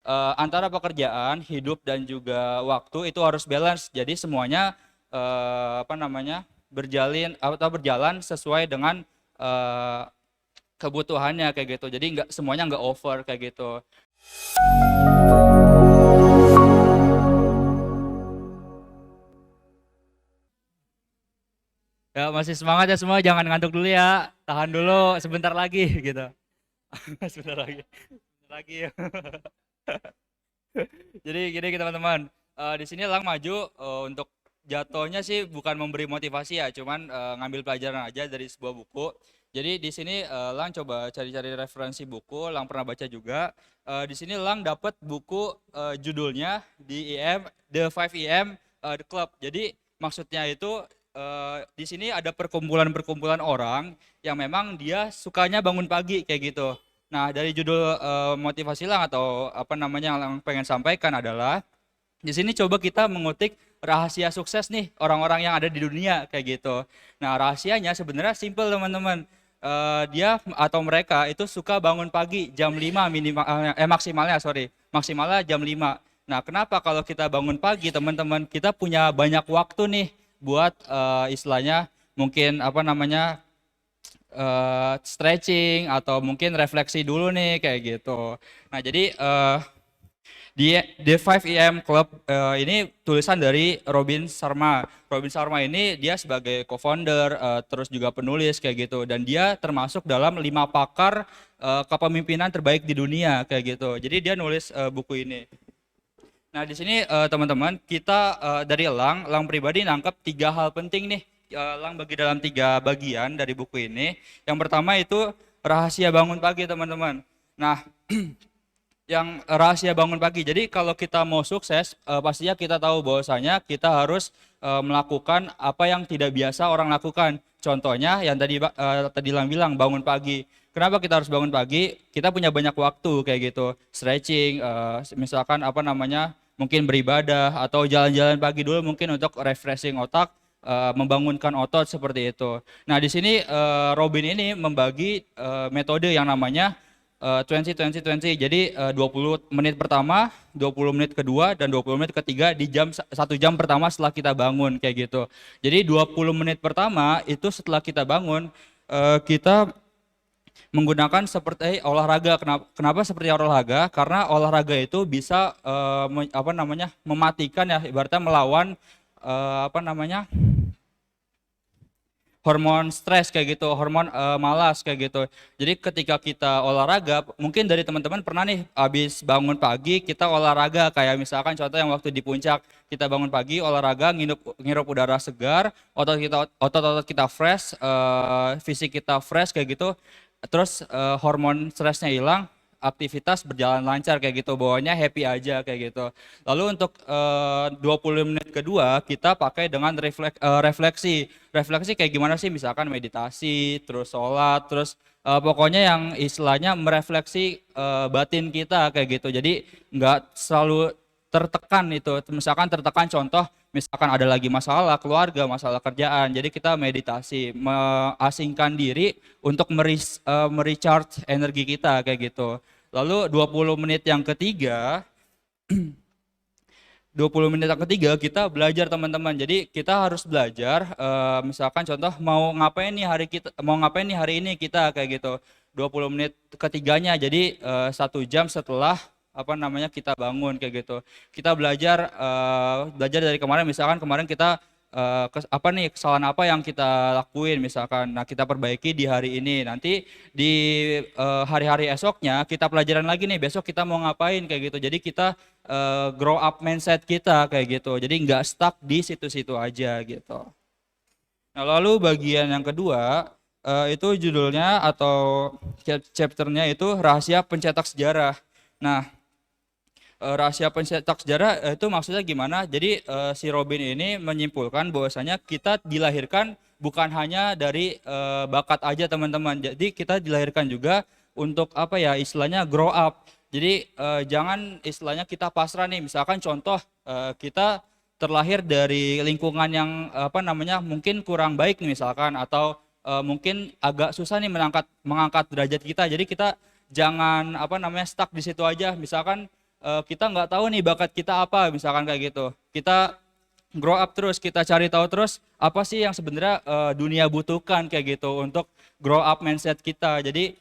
antara pekerjaan, hidup dan juga waktu itu harus balance. Jadi semuanya apa namanya berjalan sesuai dengan eh, kebutuhannya kayak gitu. Jadi nggak semuanya nggak over kayak gitu. Ya masih semangat ya semua, jangan ngantuk dulu ya. Tahan dulu sebentar lagi gitu. Sebentar lagi. Sebentar lagi ya. Jadi gini teman-teman, di sini Lang maju untuk jatuhnya sih bukan memberi motivasi ya, cuman ngambil pelajaran aja dari sebuah buku. Jadi di sini Lang coba cari-cari referensi buku, Lang pernah baca juga. Di sini Lang dapat buku judulnya The EM, The 5 EM The Club. Jadi maksudnya itu di sini ada perkumpulan-perkumpulan orang yang memang dia sukanya bangun pagi kayak gitu. Nah, dari judul motivasi Lang atau apa namanya yang Lang pengen sampaikan adalah di sini coba kita mengutik rahasia sukses nih orang-orang yang ada di dunia kayak gitu. Nah, rahasianya sebenarnya simple teman-teman. Dia atau mereka itu suka bangun pagi jam 5 minimal maksimalnya sorry, maksimalnya jam 5. Nah, kenapa kalau kita bangun pagi teman-teman kita punya banyak waktu nih buat istilahnya mungkin apa namanya stretching atau mungkin refleksi dulu nih kayak gitu. Nah, jadi di The 5 EM Club ini tulisan dari Robin Sharma. Robin Sharma ini dia sebagai co-founder terus juga penulis kayak gitu dan dia termasuk dalam 5 pakar kepemimpinan terbaik di dunia kayak gitu. Jadi dia nulis buku ini. Nah, di sini teman-teman kita dari Lang pribadi nangkep 3 hal penting nih. Lang bagi dalam 3 bagian dari buku ini. Yang pertama itu rahasia bangun pagi teman-teman. Nah, yang rahasia bangun pagi. Jadi kalau kita mau sukses, pastinya kita tahu bahwasanya kita harus melakukan apa yang tidak biasa orang lakukan. Contohnya yang tadi Lang bilang bangun pagi. Kenapa kita harus bangun pagi? Kita punya banyak waktu kayak gitu, stretching, misalkan apa namanya, mungkin beribadah atau jalan-jalan pagi dulu mungkin untuk refreshing otak, membangunkan otot seperti itu. Nah di sini Robin ini membagi metode yang namanya 20. Jadi 20 menit pertama, 20 menit kedua, dan 20 menit ketiga di 1 jam pertama setelah kita bangun kayak gitu. Jadi 20 menit pertama itu setelah kita bangun, kita menggunakan seperti olahraga. Kenapa seperti olahraga? Karena olahraga itu bisa apa namanya mematikan ya, ibaratnya melawan apa namanya hormon stres kayak gitu, hormon malas kayak gitu. Jadi ketika kita olahraga, mungkin dari teman-teman pernah nih habis bangun pagi kita olahraga kayak misalkan contoh yang waktu di puncak kita bangun pagi olahraga ngirup udara segar, otot-otot kita fresh, fisik kita fresh kayak gitu. Terus hormon stresnya hilang, aktivitas berjalan lancar kayak gitu, bawaannya happy aja kayak gitu. Lalu untuk 20 menit kedua kita pakai dengan refleksi. Refleksi kayak gimana sih? Misalkan meditasi, terus sholat, terus pokoknya yang istilahnya merefleksi batin kita kayak gitu. Jadi nggak selalu tertekan itu. Misalkan tertekan contoh, misalkan ada lagi masalah keluarga, masalah kerjaan. Jadi kita meditasi, mengasingkan diri untuk merecharge energi kita kayak gitu. Lalu 20 menit yang ketiga 20 menit yang ketiga kita belajar teman-teman. Jadi kita harus belajar misalkan contoh mau ngapain nih hari ini kita kayak gitu. 20 menit ketiganya jadi 1 jam setelah apa namanya kita bangun kayak gitu. Kita belajar dari kemarin misalkan kemarin kita apa nih kesalahan apa yang kita lakuin misalkan. Nah, kita perbaiki di hari ini. Nanti di hari-hari esoknya kita pelajaran lagi nih besok kita mau ngapain kayak gitu. Jadi kita grow up mindset kita kayak gitu. Jadi nggak stuck di situ-situ aja gitu. Nah, lalu bagian yang kedua itu judulnya atau chapternya itu rahasia pencetak sejarah. Nah, rahasia pencetak sejarah itu maksudnya gimana? Jadi si Robin ini menyimpulkan bahwasanya kita dilahirkan bukan hanya dari bakat aja teman-teman. Jadi kita dilahirkan juga untuk apa ya istilahnya grow up. Jadi jangan istilahnya kita pasrah nih. Misalkan contoh kita terlahir dari lingkungan yang apa namanya mungkin kurang baik nih misalkan atau mungkin agak susah nih mengangkat derajat kita. Jadi kita jangan apa namanya stuck di situ aja. Misalkan kita nggak tahu nih bakat kita apa, misalkan kayak gitu. Kita grow up terus, kita cari tahu terus apa sih yang sebenarnya dunia butuhkan kayak gitu untuk grow up mindset kita. Jadi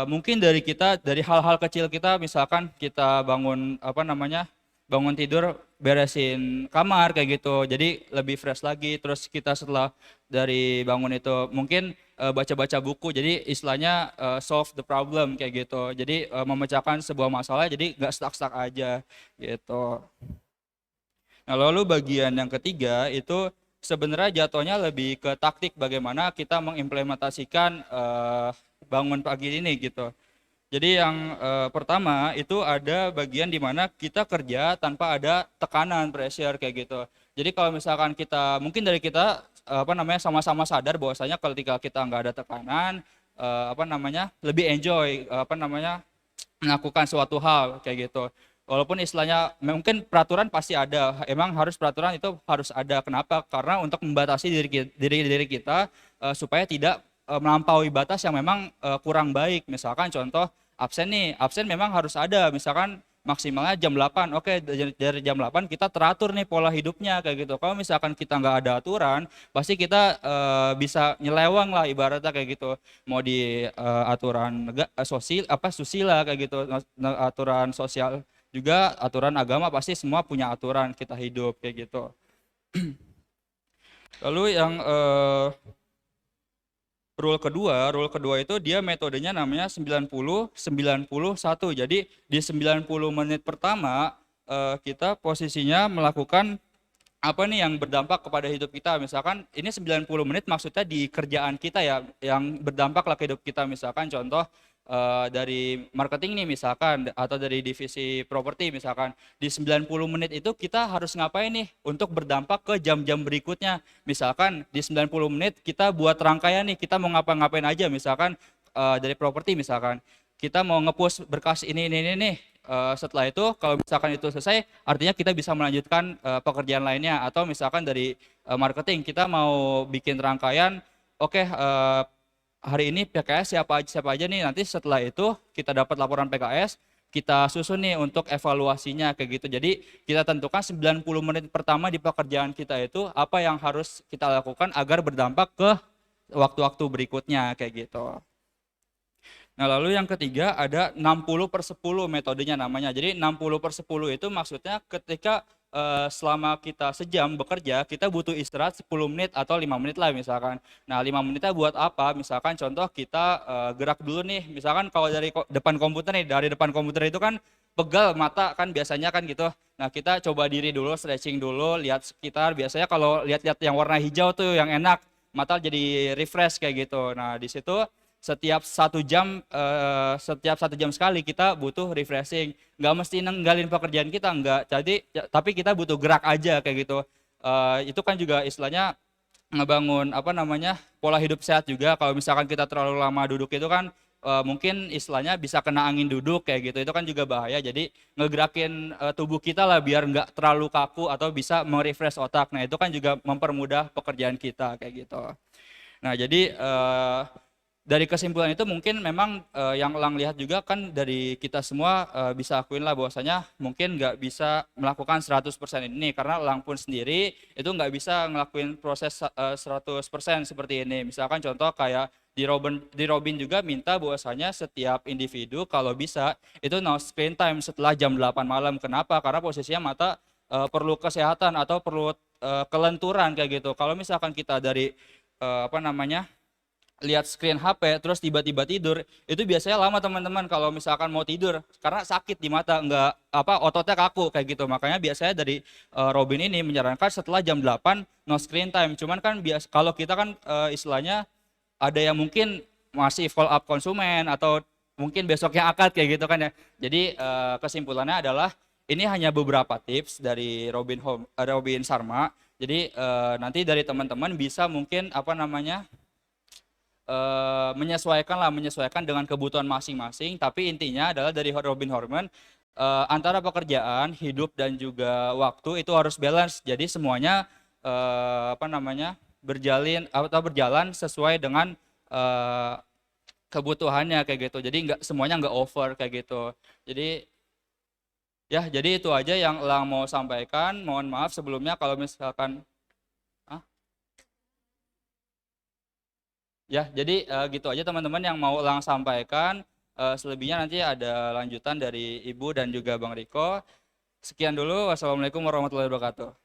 mungkin dari kita, dari hal-hal kecil kita, misalkan kita bangun apa namanya, bangun tidur beresin kamar kayak gitu, jadi lebih fresh lagi. Terus kita setelah dari bangun itu mungkin baca-baca buku, jadi istilahnya solve the problem kayak gitu. Jadi memecahkan sebuah masalah, jadi nggak stuck-stuck aja gitu. Nah, lalu bagian yang ketiga itu sebenarnya jatuhnya lebih ke taktik bagaimana kita mengimplementasikan bangun pagi ini gitu. Jadi yang pertama itu ada bagian di mana kita kerja tanpa ada tekanan, pressure kayak gitu. Jadi kalau misalkan kita, mungkin dari kita apa namanya, sama-sama sadar bahwasanya ketika kita nggak ada tekanan, apa namanya, lebih enjoy apa namanya, melakukan suatu hal kayak gitu. Walaupun istilahnya mungkin peraturan pasti ada, emang harus peraturan itu harus ada. Kenapa? Karena untuk membatasi diri kita supaya tidak melampaui batas yang memang kurang baik. Misalkan contoh absen nih, absen memang harus ada. Misalkan maksimalnya jam 8, oke, dari jam 8 kita teratur nih pola hidupnya kayak gitu. Kalau misalkan kita nggak ada aturan, pasti kita bisa nyeleweng lah ibaratnya kayak gitu. Mau di aturan sosial apa susila kayak gitu, aturan sosial juga, aturan agama, pasti semua punya aturan kita hidup kayak gitu. Lalu yang rule kedua itu dia metodenya namanya 90-90-1. Jadi di 90 menit pertama kita posisinya melakukan apa nih yang berdampak kepada hidup kita. Misalkan ini 90 menit maksudnya di kerjaan kita ya, yang berdampak lah ke hidup kita. Misalkan contoh dari marketing nih misalkan, atau dari divisi properti misalkan, di 90 menit itu kita harus ngapain nih untuk berdampak ke jam-jam berikutnya. Misalkan di 90 menit kita buat rangkaian nih, kita mau ngapa-ngapain aja. Misalkan dari properti misalkan kita mau nge-push berkas ini nih. Setelah itu kalau misalkan itu selesai, artinya kita bisa melanjutkan pekerjaan lainnya. Atau misalkan dari marketing kita mau bikin rangkaian, oke, hari ini PKS siapa aja nih, nanti setelah itu kita dapat laporan PKS, kita susun nih untuk evaluasinya kayak gitu. Jadi kita tentukan 90 menit pertama di pekerjaan kita itu apa yang harus kita lakukan agar berdampak ke waktu-waktu berikutnya kayak gitu. Nah, lalu yang ketiga ada 60/10 metodenya namanya. Jadi 60/10 itu maksudnya ketika selama kita sejam bekerja, kita butuh istirahat 10 menit atau 5 menit lah misalkan. Nah, 5 menitnya buat apa? Misalkan contoh kita gerak dulu nih. Misalkan kalau dari depan komputer nih, dari depan komputer itu kan pegal mata kan biasanya kan gitu. Nah, kita coba diri dulu, stretching dulu, lihat sekitar. Biasanya kalau lihat-lihat yang warna hijau tuh yang enak, mata jadi refresh kayak gitu. Nah, di situ setiap satu jam sekali kita butuh refreshing. Nggak mesti ninggalin pekerjaan kita, nggak. Jadi tapi kita butuh gerak aja kayak gitu. Itu kan juga istilahnya ngebangun apa namanya, pola hidup sehat juga. Kalau misalkan kita terlalu lama duduk itu kan mungkin istilahnya bisa kena angin duduk kayak gitu. Itu kan juga bahaya. Jadi ngegerakin tubuh kita lah biar nggak terlalu kaku atau bisa merefresh otak. Nah, itu kan juga mempermudah pekerjaan kita kayak gitu. Nah, jadi dari kesimpulan itu mungkin memang yang Elang lihat juga kan dari kita semua bisa akuin lah bahwasanya mungkin nggak bisa melakukan 100% ini, karena Elang pun sendiri itu nggak bisa ngelakuin proses 100% seperti ini. Misalkan contoh kayak di Robin juga minta bahwasanya setiap individu kalau bisa itu no screen time setelah jam 8 malam. Kenapa? Karena posisinya mata perlu kesehatan atau perlu kelenturan kayak gitu. Kalau misalkan kita dari apa namanya, lihat screen HP terus tiba-tiba tidur, itu biasanya lama teman-teman kalau misalkan mau tidur, karena sakit di mata, nggak apa, ototnya kaku kayak gitu. Makanya biasanya dari Robin ini menyarankan setelah jam 8 no screen time. Cuman kan kalau kita kan istilahnya ada yang mungkin masih follow up konsumen atau mungkin besoknya akad kayak gitu kan ya. Jadi kesimpulannya adalah ini hanya beberapa tips dari Robin Sharma. Jadi nanti dari teman-teman bisa mungkin apa namanya, menyesuaikan dengan kebutuhan masing-masing, tapi intinya adalah dari Robin Horman antara pekerjaan, hidup dan juga waktu itu harus balance. Jadi semuanya apa namanya, berjalan sesuai dengan kebutuhannya kayak gitu. Jadi semuanya nggak over kayak gitu. Jadi Ya, jadi itu aja yang Elang mau sampaikan. Mohon maaf sebelumnya kalau misalkan ah, ya, jadi gitu aja teman-teman yang mau Elang sampaikan. Selebihnya nanti ada lanjutan dari Ibu dan juga Bang Riko. Sekian dulu. Wassalamualaikum warahmatullahi wabarakatuh.